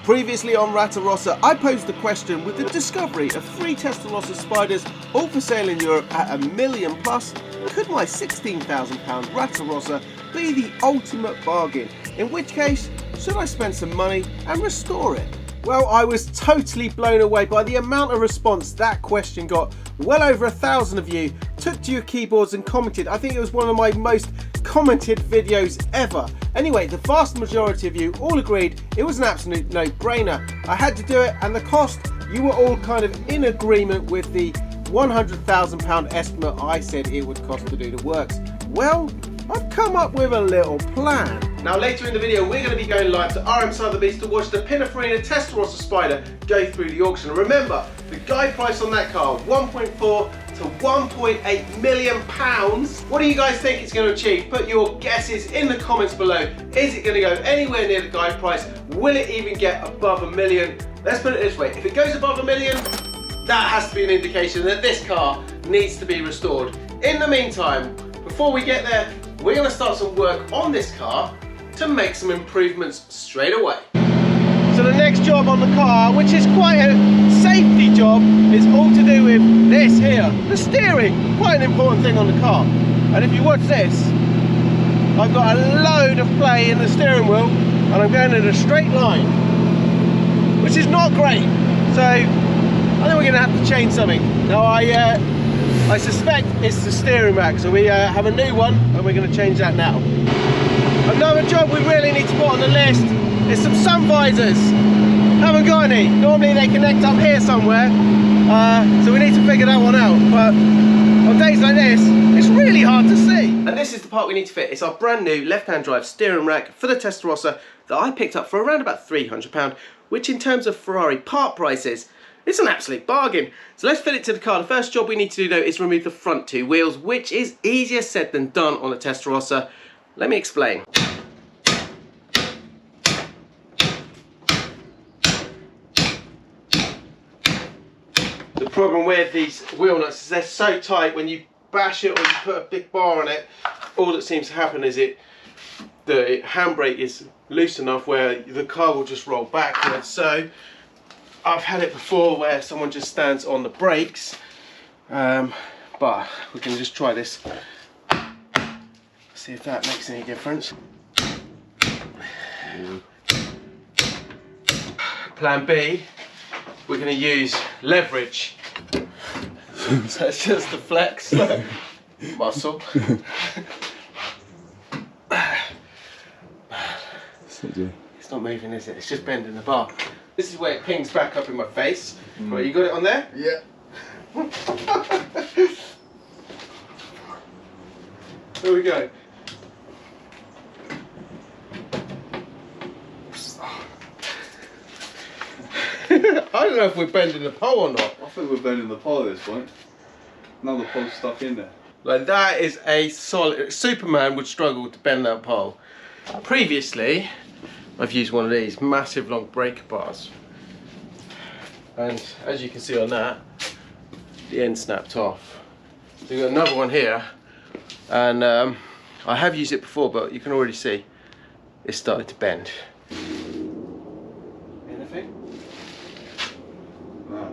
Previously on Ratarossa, I posed the question, with the discovery of 3 Testarossa spiders all for sale in Europe at $1 million plus, could my £16,000 Ratarossa be the ultimate bargain? In which case, should I spend some money and restore it? Well, I was totally blown away by the amount of response that question got. Well over 1,000 of you took to your keyboards and commented. I think it was one of my most commented videos ever. Anyway, the vast majority of you all agreed it was an absolute no-brainer. I had to do it, and the cost, you were all kind of in agreement with the £100,000 estimate I said it would cost to do the works. Well, I've come up with a little plan. Now later in the video we're going to be going live to RM Sotheby's to watch the Ferrari Testarossa Spider go through the auction. And remember, the guide price on that car, 1.4 to 1.8 million pounds. What do you guys think it's going to achieve? Put your guesses in the comments below. Is it going to go anywhere near the guide price? Will it even get above $1 million? Let's put it this way, if it goes above $1 million, that has to be an indication that this car needs to be restored. In the meantime, before we get there, we're going to start some work on this car to make some improvements straight away. So the next job on the car, which is quite a safety job, is all to do with this here, the steering. Quite an important thing on the car. And if you watch this, I've got a load of play in the steering wheel and I'm going in a straight line, which is not great. So I think we're going to have to change something. Now I suspect it's the steering rack, so we have a new one and we're going to change that now. Another job we really need to put on the list is some sun visors. Haven't got any. Normally they connect up here somewhere, so we need to figure that one out. But on days like this, it's really hard to see. And this is the part we need to fit. It's our brand new left-hand drive steering rack for the Testarossa that I picked up for around about £300, which in terms of Ferrari part prices, it's an absolute bargain. So let's fit it to the car. The first job we need to do though is remove the front 2 wheels, which is easier said than done on a Testarossa. Let me explain. The problem with these wheel nuts is they're so tight, when you bash it or you put a big bar on it, all that seems to happen is the handbrake is loose enough where the car will just roll backwards. So I've had it before where someone just stands on the brakes, but we can just try this, see if that makes any difference. Plan B, we're going to use leverage. So it's just the flex muscle. It's not moving, is it? It's just bending the bar. This is where it pings back up in my face. Right, you got it on there? Yeah. There we go. I don't know if we're bending the pole or not. I think we're bending the pole at this point. Now the pole's stuck in there. Like, that is a solid... Superman would struggle to bend that pole. Previously, I've used one of these massive long breaker bars. And as you can see on that, the end snapped off. So we've got another one here. And I have used it before, but you can already see it's starting to bend. Anything? No.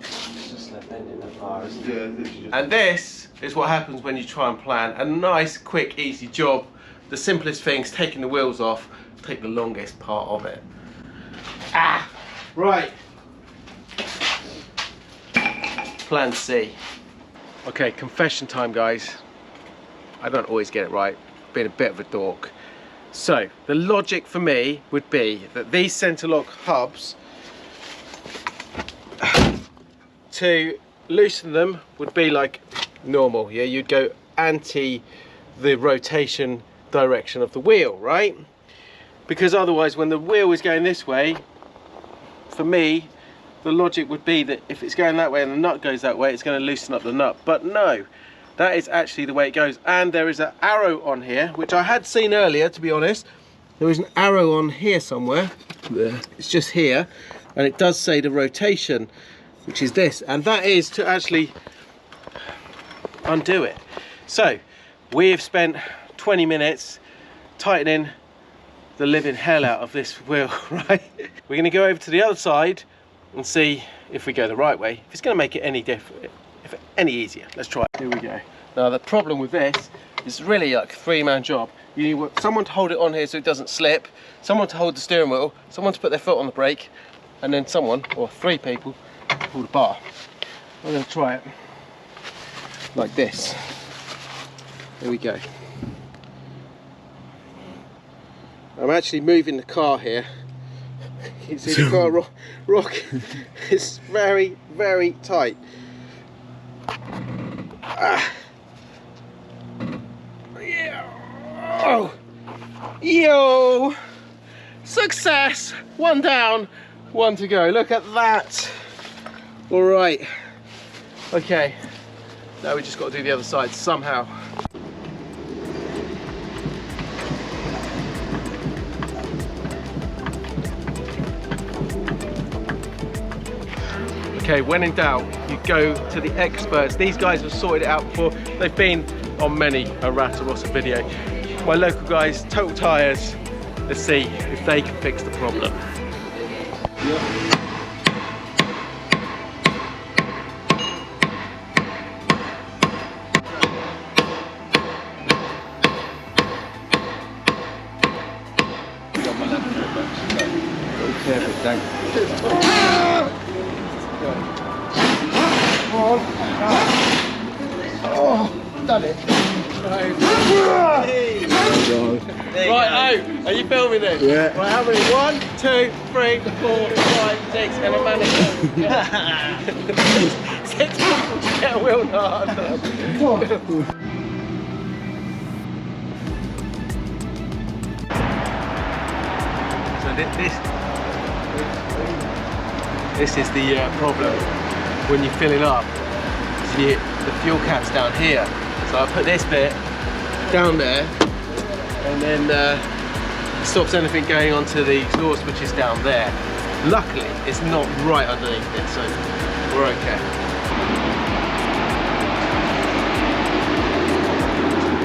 It's just like bending the bar, isn't it? Yeah, literally just... And this is what happens when you try and plan a nice, quick, easy job. The simplest things, taking the wheels off, take the longest part of it. Ah! Right. Plan C. Okay, confession time, guys. I don't always get it right. Being a bit of a dork. So, the logic for me would be that these centre lock hubs, to loosen them would be like normal. Yeah, you'd go anti the rotation direction of the wheel, right? Because otherwise, when the wheel is going this way, for me, the logic would be that if it's going that way and the nut goes that way, it's going to loosen up the nut. But no, that is actually the way it goes. And there is an arrow on here, which I had seen earlier, to be honest. There is an arrow on here somewhere. It's just here, and it does say the rotation, which is this, and that is to actually undo it. So we have spent 20 minutes tightening the living hell out of this wheel, right? We're going to go over to the other side and see if we go the right way, if it's going to make it any different, if any easier. Let's try it. Here we go. Now the problem with this is really like a three-man job. You need someone to hold it on here so it doesn't slip, someone to hold the steering wheel, someone to put their foot on the brake, and then someone, or three people, to pull the bar. I'm going to try it like this. There we go. I'm actually moving the car here. You can see the car rock. It's very, very tight. Oh. Yo! Success! One down, one to go. Look at that. All right. Okay. Now we just got to do the other side somehow. Okay, when in doubt, you go to the experts. These guys have sorted it out before. They've been on many a Ratarossa video. My local guys, Total Tyres. Let's see if they can fix the problem. Oh, done it. Right, oh, are you filming this? Yeah. Right, how many? 1, 2, 3, 4, 5, 6, and a mannequin. 6 people to get a wheel nut. So this is the problem when you're filling up. So the fuel cap's down here. So I put this bit down there, and then it stops anything going onto the exhaust, which is down there. Luckily, it's not right underneath it, so we're okay.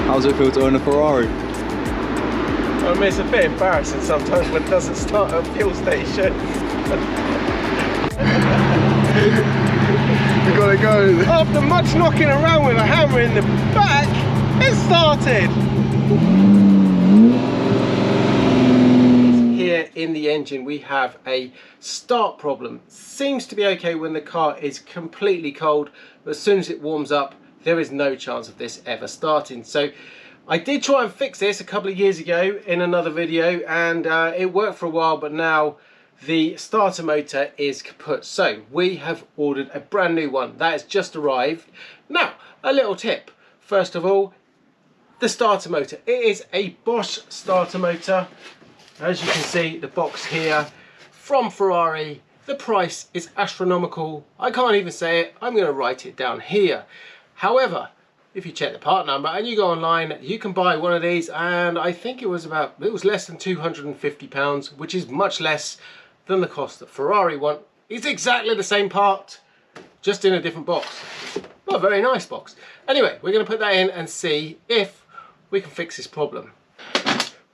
How's it feel to own a Ferrari? I mean, it's a bit embarrassing sometimes when it doesn't start at a fuel station. You gotta go. After much knocking around with a hammer in the back, it started. Here in the engine we have a start problem. Seems to be okay when the car is completely cold, but as soon as it warms up, there is no chance of this ever starting. So I did try and fix this a couple of years ago in another video, and it worked for a while, but now the starter motor is kaput. So we have ordered a brand new one that has just arrived. Now, a little tip. First of all, the starter motor. It is a Bosch starter motor. As you can see, the box here from Ferrari. The price is astronomical. I can't even say it. I'm going to write it down here. However, if you check the part number and you go online, you can buy one of these, and I think it was less than £250, which is much less than the cost that Ferrari want. It's exactly the same part, just in a different box. Well, a very nice box. Anyway, we're going to put that in and see if we can fix this problem.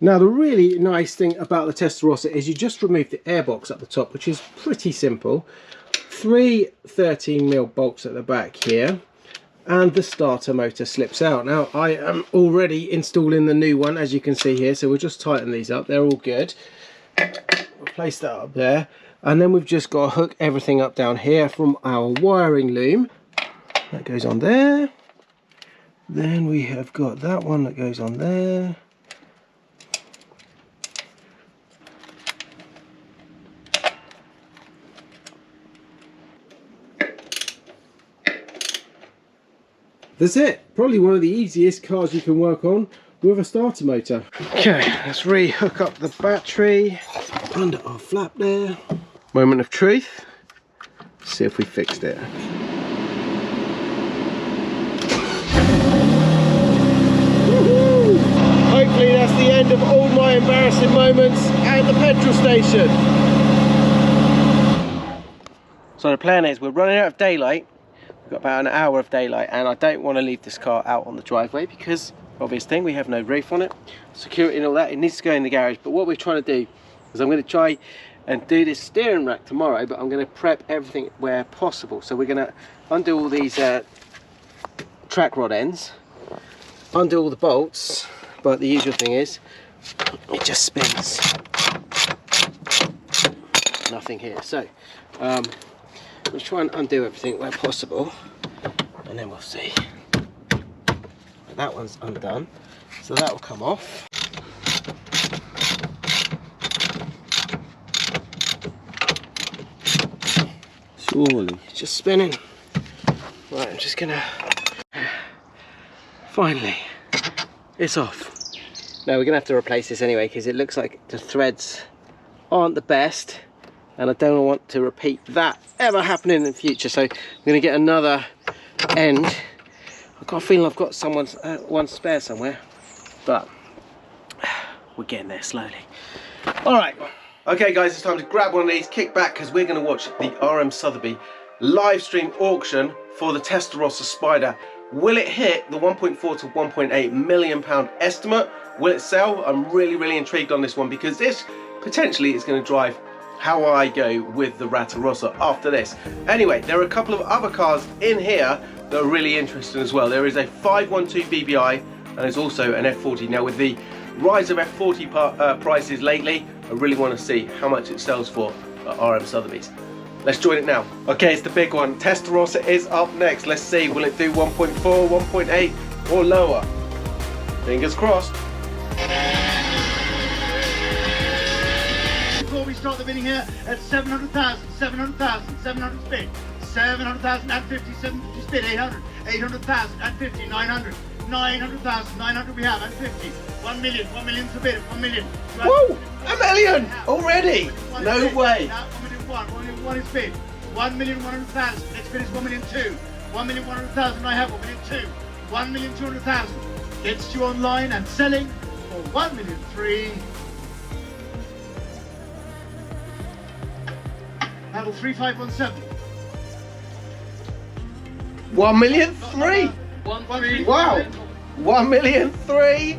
Now, the really nice thing about the Testarossa is you just remove the airbox at the top, which is pretty simple. 3 13mm bolts at the back here, and the starter motor slips out. Now, I am already installing the new one, as you can see here, so we'll just tighten these up. They're all good. We'll place that up there, and then we've just got to hook everything up down here from our wiring loom. That goes on there. Then we have got that one that goes on there. That's it. Probably one of the easiest cars you can work on with a starter motor. Okay, let's re-hook up the battery under our flap there. Moment of truth. Let's see if we fixed it. Hopefully that's the end of all my embarrassing moments at the petrol station. So the plan is we're running out of daylight. We've got about an hour of daylight, and I don't want to leave this car out on the driveway because obvious thing, we have no roof on it, security and all that. It needs to go in the garage. But what we're trying to do is I'm going to try and do this steering rack tomorrow, but I'm going to prep everything where possible. So we're going to undo all these track rod ends, undo all the bolts, but the usual thing is it just spins. Nothing here. So we'll try and undo everything where possible, and then we'll see. That one's undone, so that will come off. Surely. It's just spinning. Right, I'm just gonna... Finally, it's off. Now we're gonna have to replace this anyway, because it looks like the threads aren't the best, and I don't want to repeat that ever happening in the future. So I'm gonna get another end. I've got a feeling I've got someone's one spare somewhere, but we're getting there slowly. All right. Okay guys, it's time to grab one of these, kick back, because we're going to watch the RM Sotheby live stream auction for the Testarossa Spider. Will it hit the 1.4 to 1.8 million pound estimate? Will it sell? I'm really intrigued on this one, because this potentially is going to drive how I go with the Ratarossa after this. Anyway, there are a couple of other cars in here that are really interesting as well. There is a 512 BBI and there's also an F40. Now with the rise of F40 prices lately, I really want to see how much it sells for at RM Sotheby's. Let's join it now. Okay, it's the big one. Testarossa is up next. Let's see, will it do 1.4, 1.8 or lower? Fingers crossed. Before we start the bidding here at 700,000, 700,000, 700 spin, 700,000 and 50, 750 spin, 800, 800,000 and 50, 900, 900,000, 900 we have and 50, 1 million, 1 million's the bid, 1 million. Woo! A million already? No way. 1 million 1 is bid, 1,100,000, next bid is 1,200,000, 1,100,000 I have, 1,200,000, 1,200,000, gets you online and selling for 1,300,000. Handle 3517. 1,000,003. 1,300,000. Wow. 1,000,003.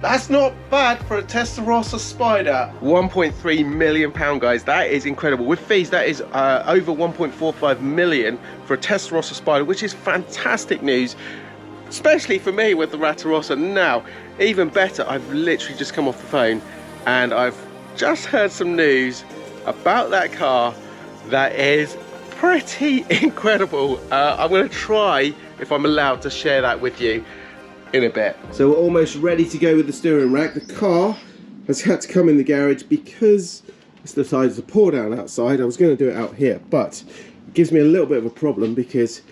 That's not bad for a Testarossa Spider. 1.3 million pound, guys. That is incredible. With fees, that is over 1.45 million for a Testarossa Spider, which is fantastic news, especially for me with the Ratarossa. Now, even better, I've literally just come off the phone and I've just heard some news about that car that is pretty incredible. I'm going to try, if I'm allowed, to share that with you in a bit. So we're almost ready to go with the steering rack. The car has had to come in the garage because it's decided to pour down outside. I was going to do it out here, but it gives me a little bit of a problem because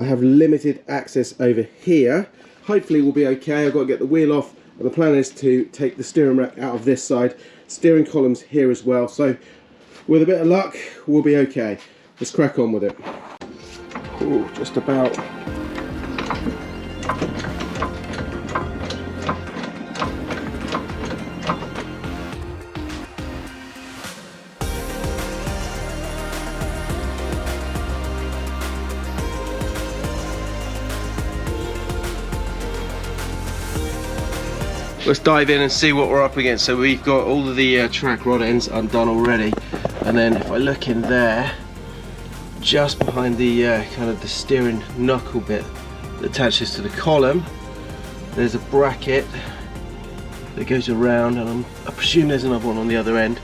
I have limited access over here. Hopefully we'll be okay. I've got to get the wheel off, and the plan is to take the steering rack out of this side. Steering columns here as well. So with a bit of luck, we'll be okay. Let's crack on with it. Ooh, just about. Let's dive in and see what we're up against. So we've got all of the track rod ends undone already, and then if I look in there, just behind the kind of the steering knuckle bit that attaches to the column, there's a bracket that goes around, and I presume there's another one on the other end.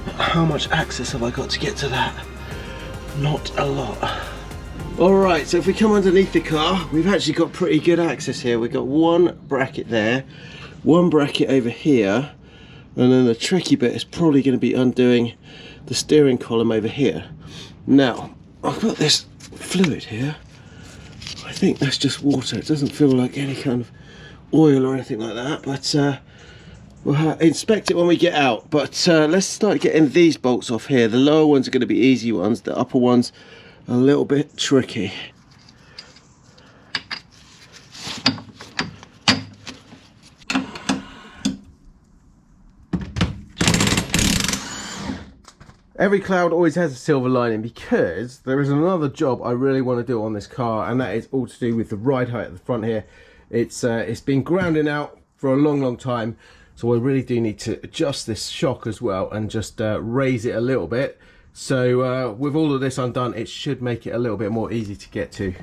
But how much access have I got to get to that? Not a lot. Alright, so if we come underneath the car, we've actually got pretty good access here. We've got one bracket there, one bracket over here, and then the tricky bit is probably going to be undoing the steering column over here. Now, I've got this fluid here. I think that's just water. It doesn't feel like any kind of oil or anything like that, but we'll inspect it when we get out. But let's start getting these bolts off here. The lower ones are going to be easy ones, the upper ones a little bit tricky. Every cloud always has a silver lining, because there is another job I really want to do on this car, and that is all to do with the ride height at the front here. It's been grounding out for a long time, so I really do need to adjust this shock as well and just raise it a little bit. So with all of this undone, it should make it a little bit more easy to get to.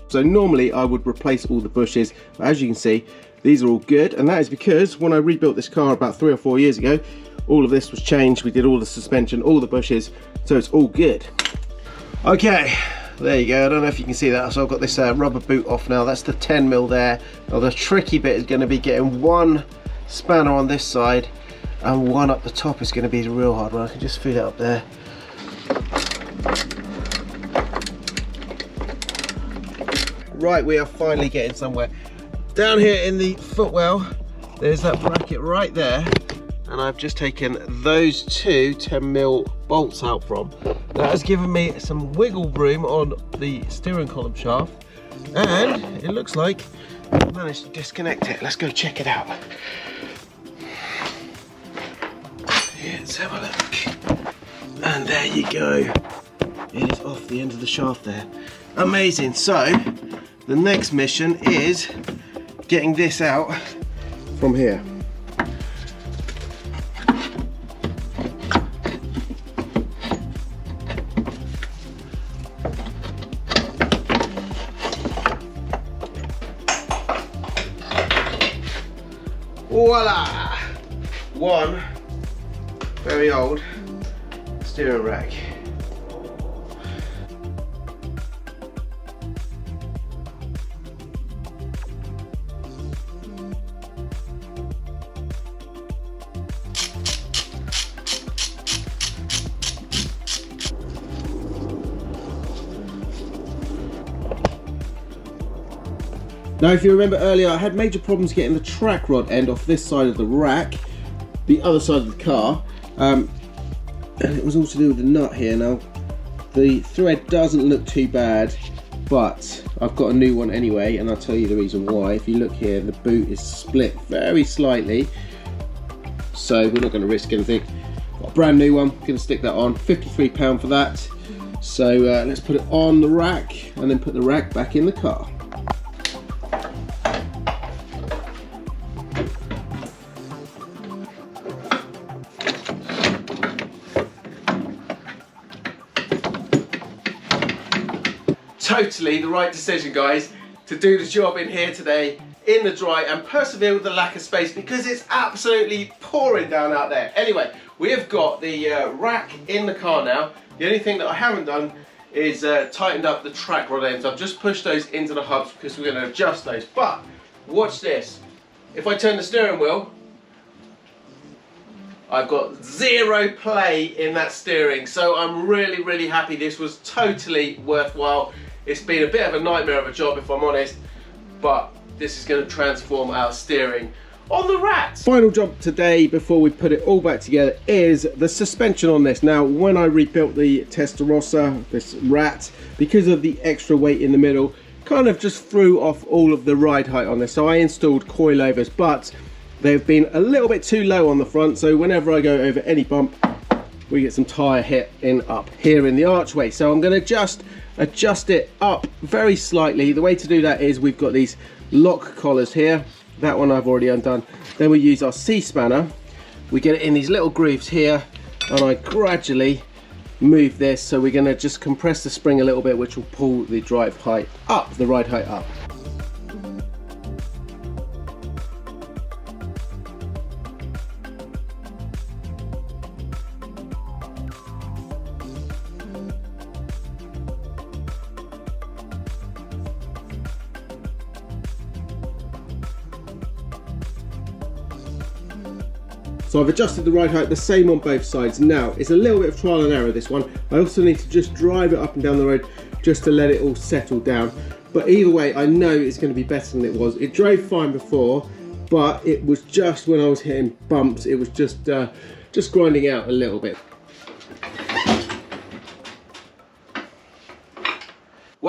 So normally I would replace all the bushes, but as you can see, these are all good, and that is because when I rebuilt this car about 3 or 4 years ago, all of this was changed. We did all the suspension, all the bushes, so it's all good. Okay, there you go. I don't know if you can see that. So I've got this rubber boot off now. That's the 10mm there. Now the tricky bit is going to be getting one spanner on this side and one up the top is going to be the real hard one. I can just feel it up there. Right, we are finally getting somewhere. Down here in the footwell, there's that bracket right there, and I've just taken those two 10mm bolts out from. That has given me some wiggle room on the steering column shaft, and it looks like I've managed to disconnect it. Let's go check it out. Yeah, let's have a look. And there you go. It is off the end of the shaft there. Amazing. So the next mission is getting this out from here. Voila! One very old steering rack. Now, if you remember earlier, I had major problems getting the track rod end off this side of the rack, the other side of the car, and it was all to do with the nut here. Now, the thread doesn't look too bad, but I've got a new one anyway, and I'll tell you the reason why. If you look here, the boot is split very slightly, so we're not going to risk anything. Got a brand new one, going to stick that on, £53 for that. So let's put it on the rack, and then put the rack back in the car. Totally the right decision, guys, to do the job in here today in the dry and persevere with the lack of space because it's absolutely pouring down out there. Anyway, we have got the rack in the car now. The only thing that I haven't done is tightened up the track rod ends. I've just pushed those into the hubs because we're going to adjust those. But watch this. If I turn the steering wheel, I've got zero play in that steering, so I'm really happy. This was totally worthwhile. It's been a bit of a nightmare of a job, if I'm honest, but this is going to transform our steering on the Rat. Final job today before we put it all back together is the suspension on this. Now, when I rebuilt the Testarossa, this Rat, because of the extra weight in the middle, kind of just threw off all of the ride height on this. So I installed coilovers, but they've been a little bit too low on the front, so whenever I go over any bump, we get some tyre hit in up here in the archway. So I'm going to just adjust it up very slightly. The way to do that is we've got these lock collars here. That one I've already undone. Then we use our C-spanner. We get it in these little grooves here, and I gradually move this. So we're going to just compress the spring a little bit, which will pull the drive height up, the ride height up. So I've adjusted the ride height the same on both sides. Now, it's a little bit of trial and error, this one. I also need to just drive it up and down the road just to let it all settle down. But either way, I know it's going to be better than it was. It drove fine before, but it was just when I was hitting bumps, it was just grinding out a little bit.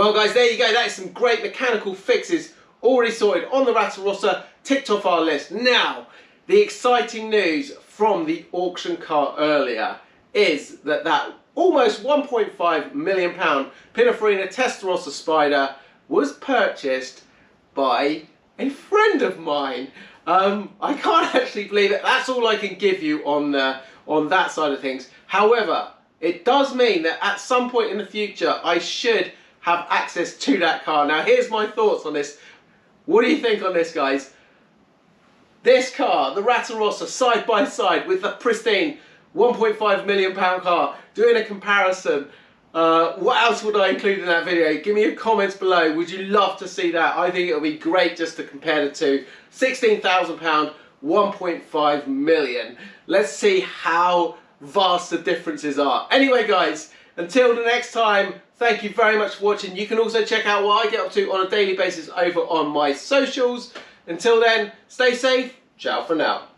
Well guys, there you go, that is some great mechanical fixes already sorted on the Ratarossa, ticked off our list. Now, the exciting news from the auction car earlier is that almost £1.5 million Pininfarina Testarossa Spider was purchased by a friend of mine. I can't actually believe it. That's all I can give you on that side of things. However, it does mean that at some point in the future I should have access to that car. Now here's my thoughts on this. What do you think on this, guys? This car, the Ratarossa, side by side with the pristine £1.5 million car, doing a comparison. What else would I include in that video? Give me your comments below. Would you love to see that? I think it would be great just to compare the two. £16,000, 1.5 million. Let's see how vast the differences are. Anyway guys, until the next time, thank you very much for watching. You can also check out what I get up to on a daily basis over on my socials. Until then, stay safe. Ciao for now.